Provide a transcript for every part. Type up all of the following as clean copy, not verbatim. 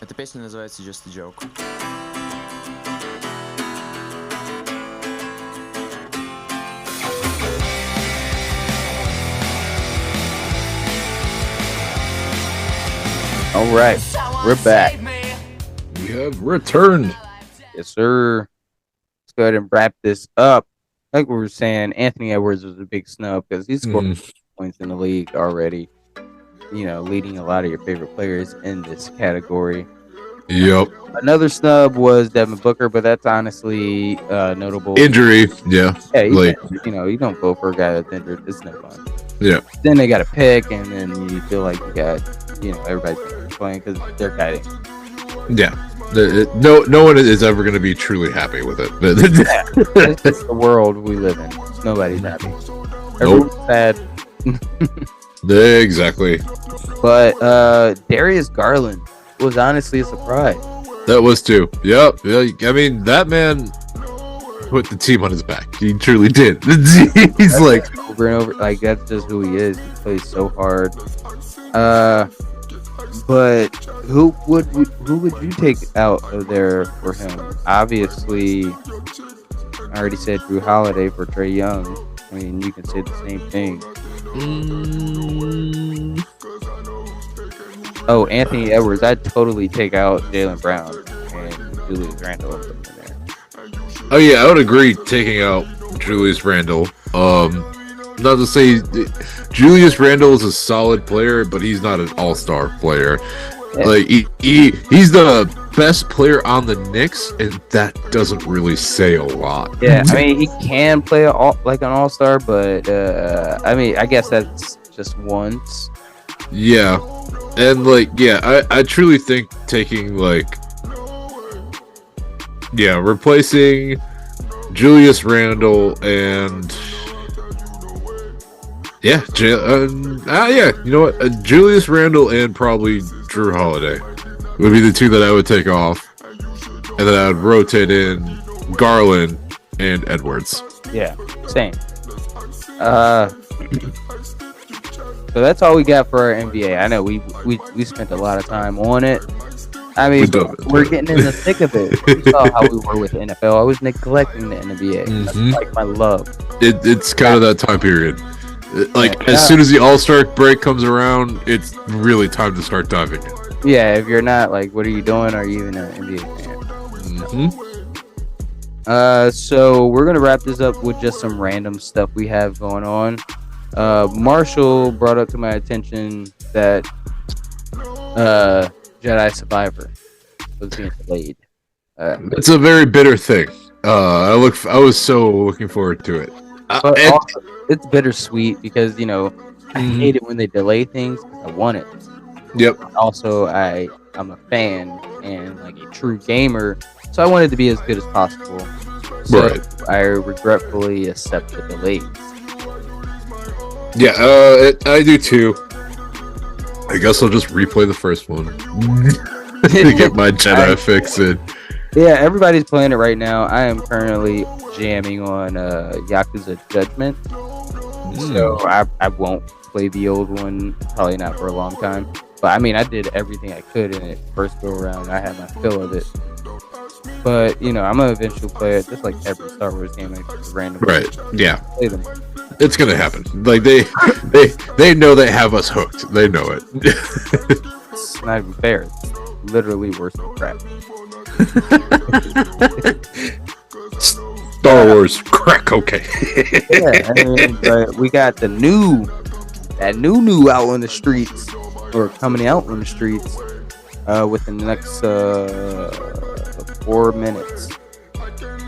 Эта песня называется Just a Joke. All right, we're back. We have returned. Yes, sir. Let's go ahead and wrap this up. Like we were saying, Anthony Edwards was a big snub because he scored points in the league already. You know, leading a lot of your favorite players in this category. Yep. Another snub was Devin Booker, but that's honestly notable. Injury. Yeah. Yeah, Like, you don't vote for a guy that's injured. It's no fun. Yeah. Then they got a pick, and then you feel like you got, everybody's playing because they're guiding. Yeah. No one is ever going to be truly happy with it. It's just the world we live in. Nobody's happy. Everyone's sad. Exactly. But Darius Garland was honestly a surprise. That was too. Yep. Yeah, I mean, that man put the team on his back. He truly did. He's like over and over. Like, that's just who he is. He plays so hard. But who would you take out of there for him? Obviously, I already said Drew Holiday for Trae Young. I mean, you can say the same thing. Oh, Anthony Edwards. I'd totally take out Jaylen Brown and Julius Randle and put him in there. Oh yeah, I would agree taking out Julius Randle. Not to say Julius Randle is a solid player, but he's not an all-star player. Yeah. Like he's the best player on the Knicks, and that doesn't really say a lot. Yeah, I mean he can play like an all-star, but I mean I guess that's just once. Yeah, and I truly think taking replacing Julius Randle and you know what? Julius Randle and probably Drew Holiday would be the two that I would take off, and then I would rotate in Garland and Edwards. Yeah, same. So that's all we got for our NBA. I know we spent a lot of time on it. I mean, we're getting in the thick of it. You saw how we were with the NFL. I was neglecting the NBA. That's like my love. It's kind of that time period. As soon as the All-Star break comes around, it's really time to start diving in. Yeah, if you're not, what are you doing? Are you even an NBA fan? So we're going to wrap this up with just some random stuff we have going on. Marshall brought up to my attention that Jedi Survivor was being delayed. It's a very bitter thing. I was so looking forward to it. But also, it's bittersweet because I hate it when they delay things because I want it. Yep. Also, I'm a fan and a true gamer, so I want it to be as good as possible. So right. I regretfully accept the delays. Yeah, I do too. I guess I'll just replay the first one to get my Jedi fix in. Yeah, everybody's playing it right now. I am currently jamming on Yakuza Judgment. So I won't play the old one, probably not for a long time. But I mean, I did everything I could in it first go around. I had my fill of it. But, I'm going to eventually play it just like every Star Wars game. Randomly. Right, yeah. Play them. It's going to happen. They know they have us hooked. They know it. It's not even fair. It's literally worse than crap. Star Wars crack cocaine. Yeah, I mean, but we got the new out on the streets, or coming out on the streets within the next 4 minutes.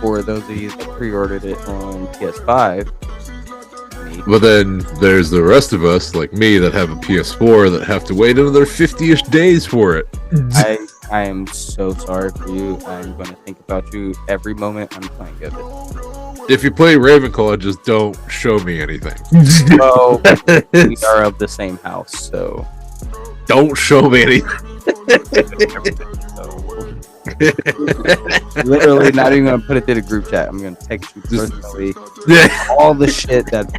For those of you that pre-ordered it on PS5. But then there's the rest of us, like me, that have a PS4 that have to wait another 50-ish days for it. I am so sorry for you. I'm going to think about you every moment I'm playing of it. If you play Ravenclaw, just don't show me anything. Well, we are of the same house, so... Don't show me anything. Literally not even going to put it to the group chat. I'm going to text you personally all the shit that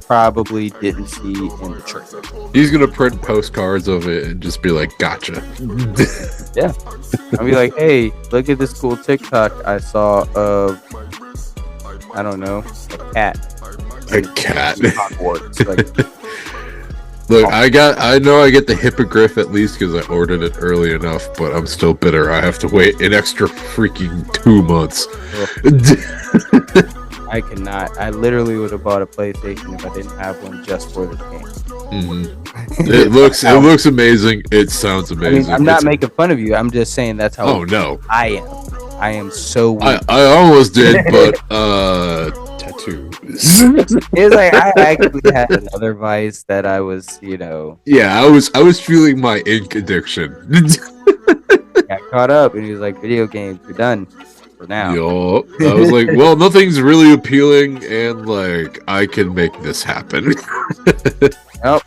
probably didn't see in the trailer. He's gonna print postcards of it and just be like, "Gotcha." Yeah, I'll be like, "Hey, look at this cool TikTok I saw of, I don't know, a cat." A cat. Hogwarts. Like, look, I know I get the hippogriff at least because I ordered it early enough, but I'm still bitter. I have to wait an extra freaking 2 months. I cannot. I literally would have bought a PlayStation if I didn't have one just for this game. Mm-hmm. It looks amazing. It sounds amazing. I mean, I'm not making fun of you. I'm just saying that's how. Oh no, I am. I am so weak. I almost did, but tattoos. It's like I actually had another vice that I was, Yeah, I was feeling my ink addiction. got caught up, and he was like, "Video games, you're done for now." Yup. I was like, well, nothing's really appealing, and like I can make this happen. Nope.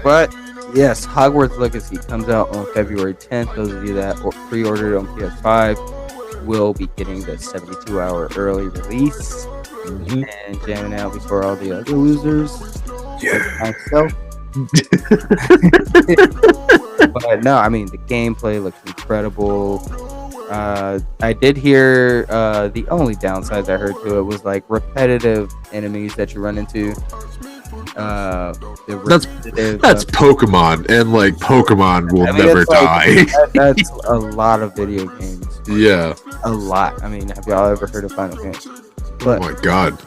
But yes, Hogwarts Legacy comes out on February 10th. Those of you that pre-ordered on PS5 will be getting the 72-hour early release and jamming out before all the other losers. Yeah. Myself. But no, I mean, the gameplay looks incredible. I did hear the only downsides I heard to it was like repetitive enemies that you run into. That's Pokemon, and like Pokemon will never die. That's a lot of video games. Yeah, a lot. I mean, have y'all ever heard of Final Fantasy? Oh my god.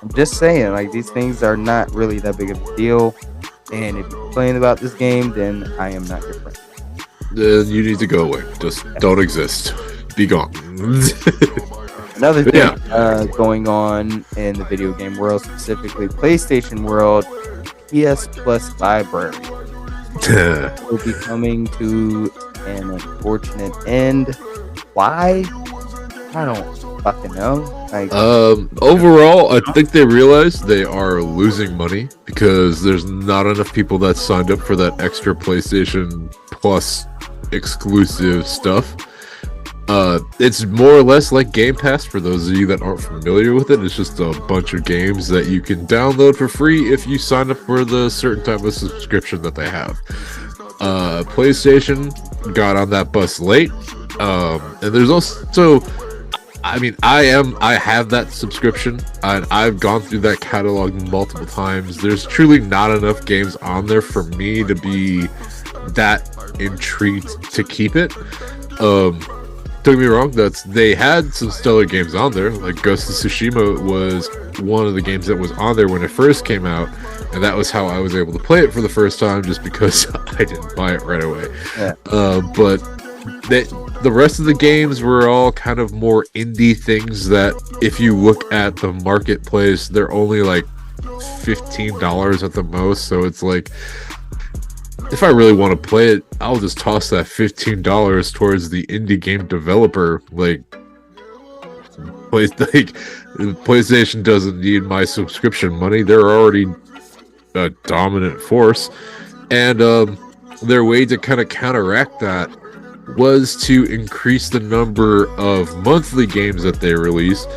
I'm just saying, like, these things are not really that big of a deal. And if you're playing about this game, then I am not your friend. Then you need to go away. Just don't exist. Be gone. Another thing going on in the video game world, specifically PlayStation world, PS Plus library will be coming to an unfortunate end. Why? I don't fucking know. Like, overall, I think they realize they are losing money because there's not enough people that signed up for that extra PlayStation Plus exclusive stuff. It's more or less like Game Pass for those of you that aren't familiar with it. It's just a bunch of games that you can download for free if you sign up for the certain type of subscription that they have. PlayStation got on that bus late. And there's also, I mean, I have that subscription, and I've gone through that catalog multiple times. There's truly not enough games on there for me to be that intrigued to keep it. Don't get me wrong, they had some stellar games on there. Like Ghost of Tsushima was one of the games that was on there when it first came out, and that was how I was able to play it for the first time, just because I didn't buy it right away. Yeah. But the rest of the games were all kind of more indie things that, if you look at the marketplace, they're only like $15 at the most. So it's like, if I really want to play it, I'll just toss that $15 towards the indie game developer. Like PlayStation doesn't need my subscription money. They're already a dominant force. And their way to kind of counteract that was to increase the number of monthly games that they release.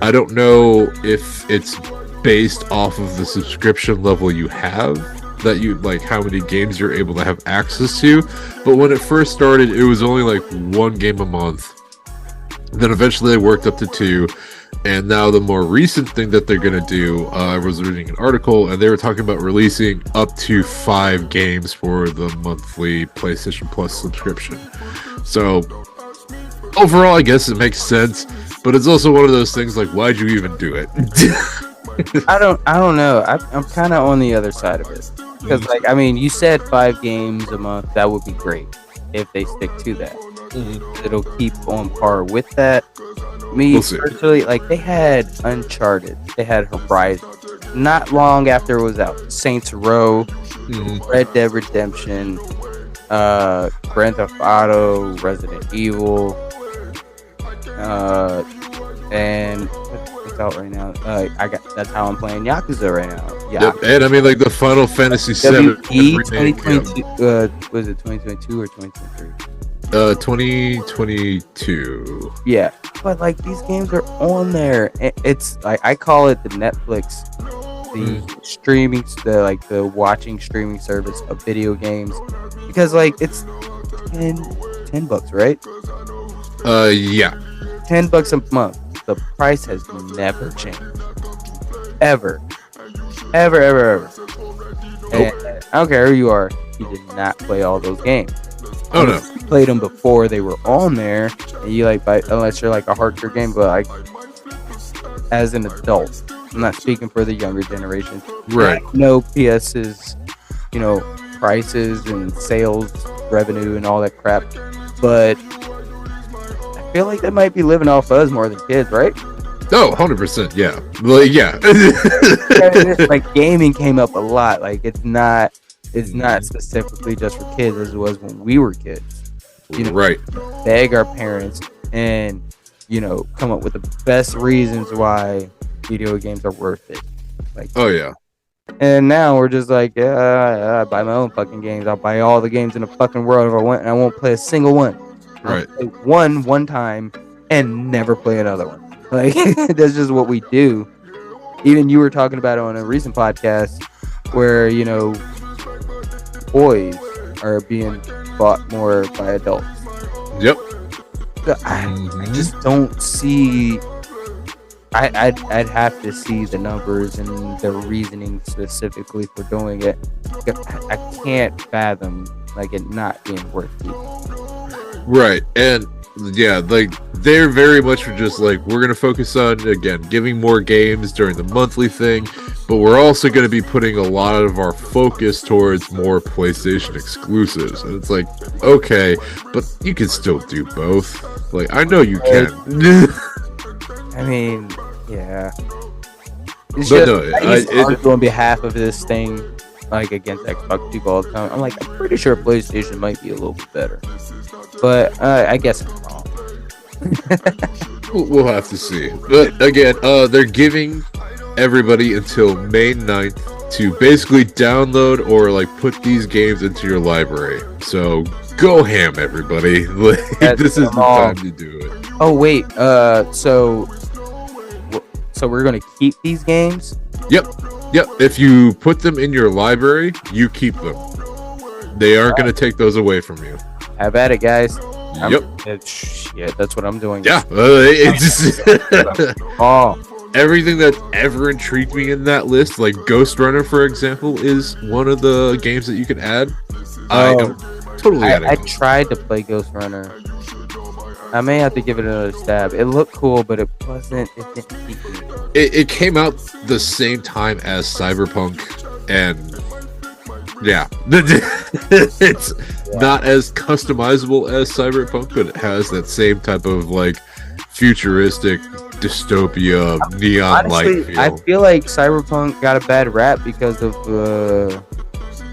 I don't know if it's based off of the subscription level you have, that you like how many games you're able to have access to, but when it first started, it was only like one game a month. Then eventually they worked up to 2, and now the more recent thing that they're gonna do, I was reading an article and they were talking about releasing up to 5 games for the monthly PlayStation Plus subscription. So overall, I guess it makes sense, but it's also one of those things like, why'd you even do it? I don't know. I'm kind of on the other side of it. Because, like, I mean, you said 5 games a month. That would be great if they stick to that. Mm-hmm. It'll keep on par with that. Me, personally, like, they had Uncharted. They had Horizon. Not long after it was out. Saints Row, Red Dead Redemption, Grand Theft Auto, Resident Evil, and out right now. That's how I'm playing Yakuza right now. Yeah. Yep. And I mean, like the Final Fantasy VII 2022. Was it 2022 or 2023? 2022. Yeah, but like these games are on there. It's like, I call it the Netflix streaming, the watching streaming service of video games, because like it's $10, right? Yeah. $10 a month. The price has never changed, ever. And I don't care who you are, you did not play all those games. Oh no. You played them before they were on there, and you unless you're like a hardcore game, but like as an adult, I'm not speaking for the younger generation. Right. No PS's, prices and sales revenue and all that crap, but I feel like they might be living off us more than kids, right? Oh, 100%. Yeah. Like, yeah. Like gaming came up a lot. Like it's not specifically just for kids as it was when we were kids. Right. Beg our parents and come up with the best reasons why video games are worth it. Like, oh yeah. And now we're just like, I buy my own fucking games. I'll buy all the games in the fucking world if I want, and I won't play a single one. Right. I'll play one time and never play another one. Like that's just what we do. Even you were talking about it on a recent podcast where boys are being bought more by adults. Yep. I just don't see. I'd have to see the numbers and the reasoning specifically for doing it. I can't fathom like it not being worth it. Right. And yeah, like they're very much just like, we're gonna focus on again giving more games during the monthly thing, but we're also going to be putting a lot of our focus towards more PlayStation exclusives. And it's like, okay, but you can still do both. Like, I know you can. I mean, yeah. It's but just, no, I argue on behalf of this thing, like against Xbox people all the time. I'm like, I'm pretty sure PlayStation might be a little bit better. But I guess I'm wrong. We'll have to see. But again, they're giving everybody until May 9th to basically download or like put these games into your library. So go ham, everybody. Like, this is the time to do it. Oh wait, so we're gonna keep these games? Yep. If you put them in your library, you keep them. They aren't going to take those away from you. Have at it, guys. Yep. Yeah, that's what I'm doing. Yeah. It's Oh. Everything that ever intrigued me in that list, like Ghost Runner, for example, is one of the games that you can add. I am totally adding. I tried to play Ghost Runner. I may have to give it another stab. It looked cool, but it wasn't. It didn't keep me. It came out the same time as Cyberpunk, and yeah, it's not as customizable as Cyberpunk, but it has that same type of like futuristic dystopia neon light feel. I feel like Cyberpunk got a bad rap because of the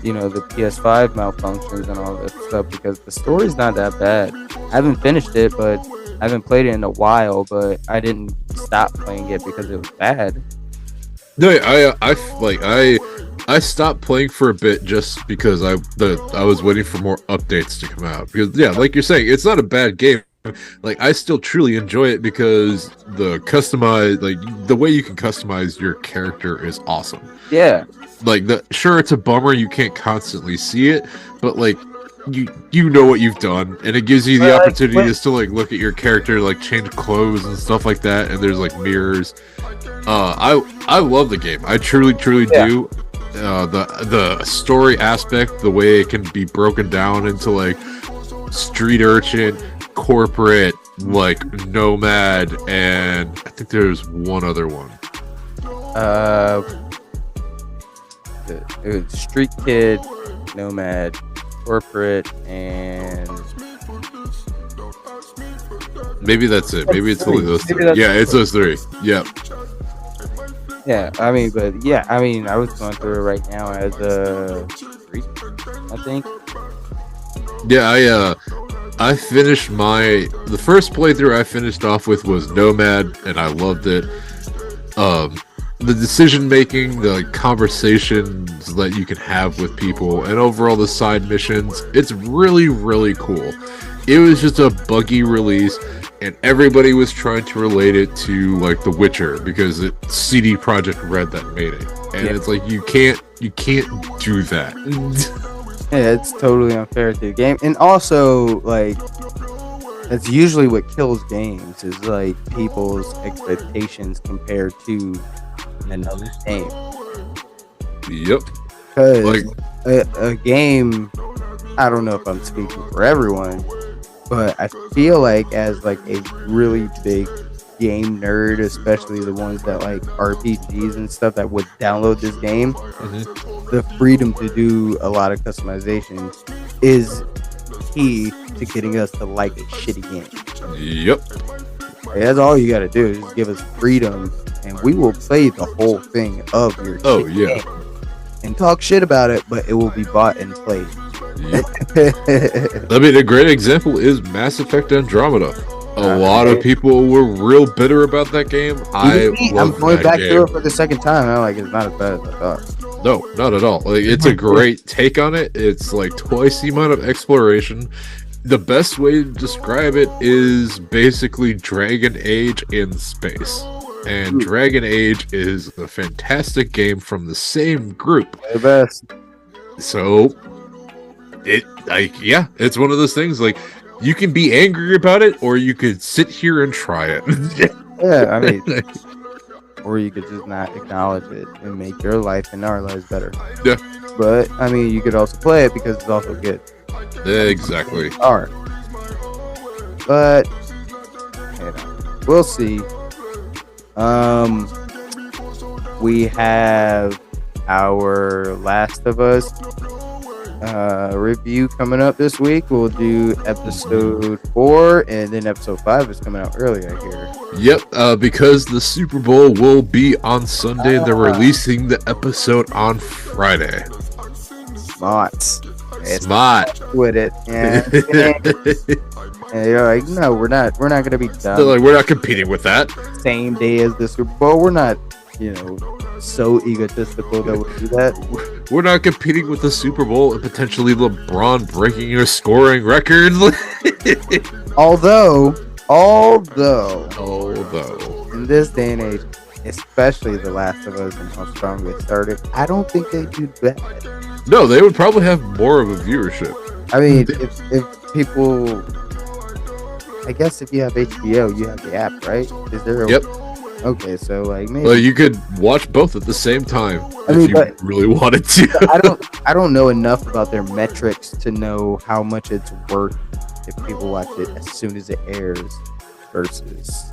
PS5 malfunctions and all that stuff, because the story's not that bad. I haven't finished it, but I haven't played it in a while, but I didn't stop playing it because it was bad. No, I stopped playing for a bit just because I was waiting for more updates to come out. Because yeah, like you're saying, it's not a bad game. Like, I still truly enjoy it because the way you can customize your character is awesome. Yeah. Like, sure, it's a bummer you can't constantly see it, but like you know what you've done, and it gives you the opportunity to still like look at your character, like change clothes and stuff like that, and there's like mirrors. I love the game. I truly do. The story aspect, the way it can be broken down into like street urchin, corporate, like nomad, and I think there's one other one. It was street kid, nomad, corporate, and maybe that's it. Maybe it's only those three. Yeah, it's those three. Yep. Yeah, I mean, I was going through it right now as a street, I think. Yeah, I finished the first playthrough I finished off with was Nomad, and I loved it. The decision making, the conversations that you can have with people, and overall the side missions, it's really, really cool. It was just a buggy release, and everybody was trying to relate it to like The Witcher because it's CD Projekt Red that made it. and it's like you can't do that. Yeah, it's totally unfair to the game, and also like that's usually what kills games is like people's expectations compared to another game. Yep. Because Like a game, I don't know if I'm speaking for everyone, but I feel like as like a really big game nerd, especially the ones that like RPGs and stuff that would download this game, the freedom to do a lot of customization is key to getting us to like a shitty game. yep. That's all you got to do is just give us freedom, and we will play the whole thing of your Oh shit yeah. game and talk shit about it, but it will be bought and played. Yep. I mean, a great example is Mass Effect Andromeda. A lot of people were real bitter about that game. I'm going back to it for the second time. I'm like, it's not as bad as I thought. No, not at all. Like, it's a great take on it. It's like twice the amount of exploration. The best way to describe it is basically Dragon Age in space. And Dragon Age is a fantastic game from the same group. The best. So, it's one of those things. Like, you can be angry about it, or you could sit here and try it. Yeah, I mean, or you could just not acknowledge it and make your life and our lives better. Yeah. But I mean, you could also play it because it's also good. Exactly. Art. But you know, we'll see. We have our Last of Us review coming up this week. We'll do episode 4, and then episode 5 is coming out early, I hear. Yep, because the Super Bowl will be on Sunday. They're releasing the episode on Friday. Smarts. Smart. With it. And you're like, no, we're not gonna be done. They're like, we're not competing with that. Same day as the Super Bowl. We're not, so egotistical that we do that. We're not competing with the Super Bowl and potentially LeBron breaking your scoring record. Although, in this day and age, especially The Last of Us and how strong they started, I don't think they do bad. No, they would probably have more of a viewership. I mean, if people, I guess if you have HBO, you have the app, right? Is there a... Yep. Okay, so like maybe... Well, you could watch both at the same time if you really wanted to. I don't know enough about their metrics to know how much it's worth if people watch it as soon as it airs versus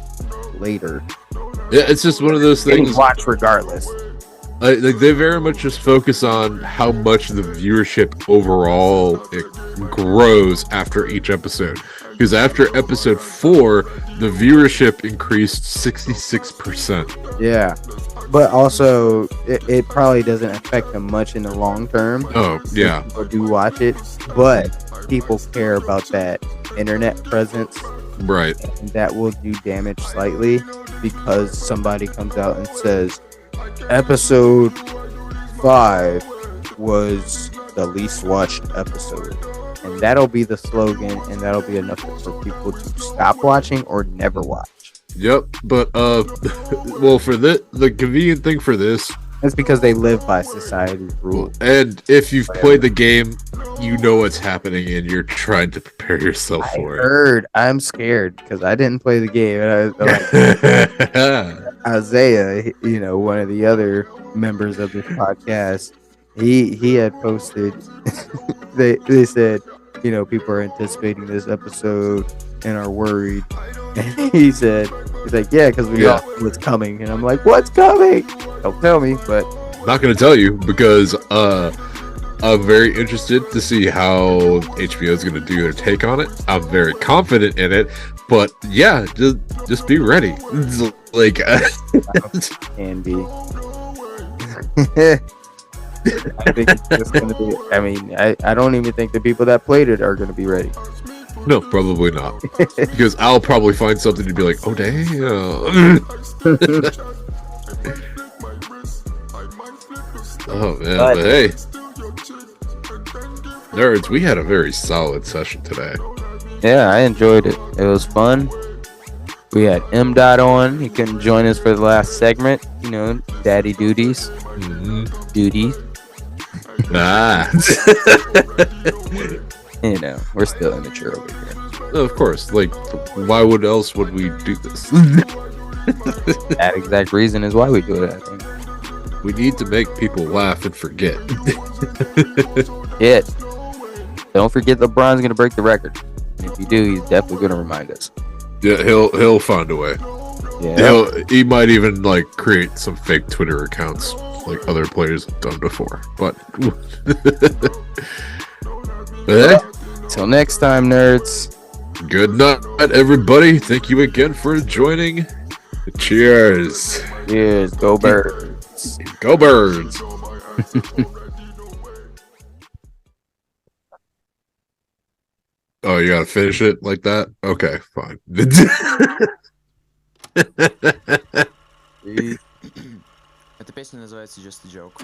later. Yeah, it's just one of those things. Watch regardless. Like they very much just focus on how much the viewership overall it grows after each episode. Because after episode 4, the viewership increased 66%. Yeah, but also it probably doesn't affect them much in the long term. Oh yeah, people do watch it, but people care about that internet presence, right? And that will do damage slightly because somebody comes out and says episode 5 was the least watched episode. And that'll be the slogan, and that'll be enough for people to stop watching or never watch. Yep, but well, for the convenient thing for this, it's because they live by society's rules. And if you've played the game, you know what's happening, and you're trying to prepare yourself for it. I'm scared because I didn't play the game. Isaiah, one of the other members of this podcast, he had posted. they said, people are anticipating this episode and are worried. And he's like, yeah, because we all know what's coming. And I'm like, what's coming? Don't tell me, but not gonna tell you because I'm very interested to see how HBO is gonna do their take on it. I'm very confident in it, but yeah, just be ready. Like, can be. I think it's just gonna be. I mean, I don't even think the people that played it are gonna be ready. No, probably not. Because I'll probably find something to be like, oh damn. Oh man, but hey, nerds, we had a very solid session today. Yeah, I enjoyed it. It was fun. We had M. Dot on. He couldn't join us for the last segment. You know, daddy duties. Duties. Ah. You know, we're still immature over here. Of course. Like, why else would we do this? That exact reason is why we do it, I think. We need to make people laugh and forget. Yet, don't forget LeBron's going to break the record. And if you do, he's definitely going to remind us. Yeah, he'll find a way. Yeah. He might even like create some fake Twitter accounts like other players have done before. But Till next time, nerds. good night, everybody. Thank you again for joining. Cheers. Cheers. Go Birds. Go Birds. Oh, you gotta finish it like that? Okay, fine. Эта песня называется Just a Joke.